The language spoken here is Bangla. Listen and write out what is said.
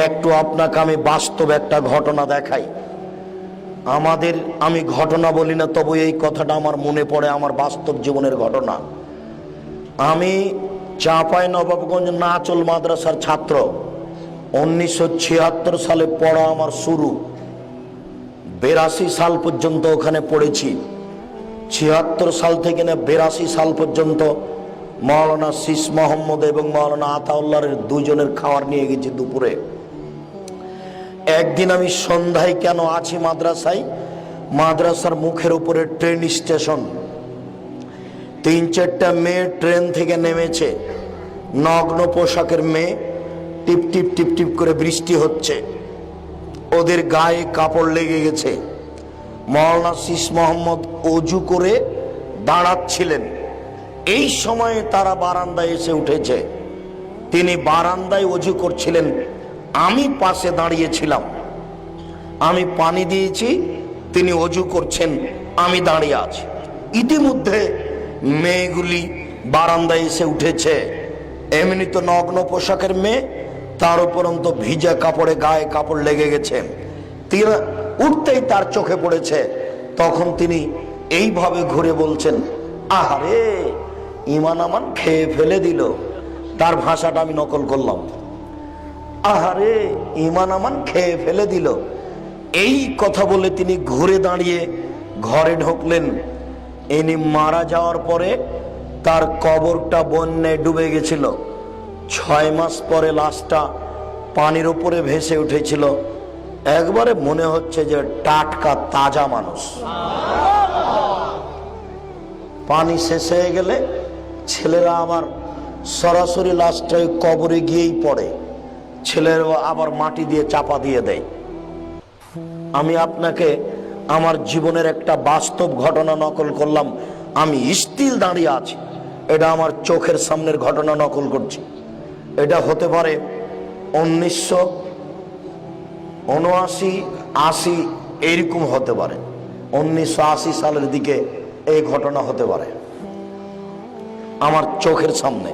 একটু আপনাকে আমি বাস্তব একটা ঘটনা দেখাই। আমি ঘটনা বলি না, তবু এই কথাটা আমার মনে পড়ে, আমার বাস্তব জীবনের ঘটনা। আমি চাঁপাইনবাবগঞ্জ নাচল মাদ্রাসার ছাত্র। 1976 সালে পড়া আমার শুরু। 82 সাল পর্যন্ত ওখানে পড়েছি। 76 সাল থেকে 82 সাল পর্যন্ত মাওলানা শীষ মোহাম্মদ এবং মাওলানা আতাউল্লাহর দুজনের খাবার নিয়ে গেছি দুপুরে। একদিন আমি সন্ধ্যায় কেন আছি মাদ্রাসায়, মাদ্রাসার মুখের উপরে ট্রেন স্টেশন। 3-4টা মেয়ে ট্রেন থেকে নেমেছে, নগ্ন পোশাকের মেয়ে। টিপ টিপ টিপ টিপ করে বৃষ্টি হচ্ছে, ওদের গায়ে কাপড় লেগে গেছে। মাওলানা শীষ মোহাম্মদ অজু করে দাঁড়াচ্ছিলেন, এই সময়ে তারা বারান্দায় এসে উঠেছে। তিনি বারান্দায় অজু করছিলেন, আমি পাশে দাঁড়িয়েছিলাম। আমি পানি দিয়েছি, তিনি অজু করছেন, আমি দাঁড়িয়ে আছি। ইতিমধ্যে মেয়েগুলি বারান্দায় এসে উঠেছে। এমনি তো নগ্ন পোশাকের মেয়ে, তার উপরন্ত ভিজা কাপড়ে গায়ে কাপড় লেগে গেছে। তিনি উঠতেই তার চোখে পড়েছে। তখন তিনি এইভাবে ঘুরে বলছেন, আহারে ইমান আমান খেয়ে ফেলে দিল। তার ভাষাটা আমি নকল করলাম, আহারে ইমান আমান খেয়ে ফেলে দিল। এই কথা বলে তিনি ঘুরে দাঁড়িয়ে ঘরে ঢুকলেন। ইনি মারা যাওয়ার পরে তার কবরটা বন্যায় ডুবে গেছিল। 6 মাস পরে লাশটা পানির উপরে ভেসে উঠেছিল। একবারে মনে হচ্ছে যে টাটকা তাজা মানুষ। পানি শেষ হয়ে গেলে ছেলেরা আমার সরাসরি লাশটা কবরে গিয়েই পড়ে, ছেলেরা আবার মাটি দিয়ে চাপা দিয়ে দেয়। আমি আপনাকে আমার জীবনের একটা বাস্তব ঘটনা নকল করলাম। আমি স্টিল দাঁড়িয়ে আছি, এটা আমার চোখের সামনের ঘটনা নকল করছি। এটা হতে পারে 1979-80 এইরকম হতে পারে। 1980 সালের দিকে এই ঘটনা হতে পারে আমার চোখের সামনে।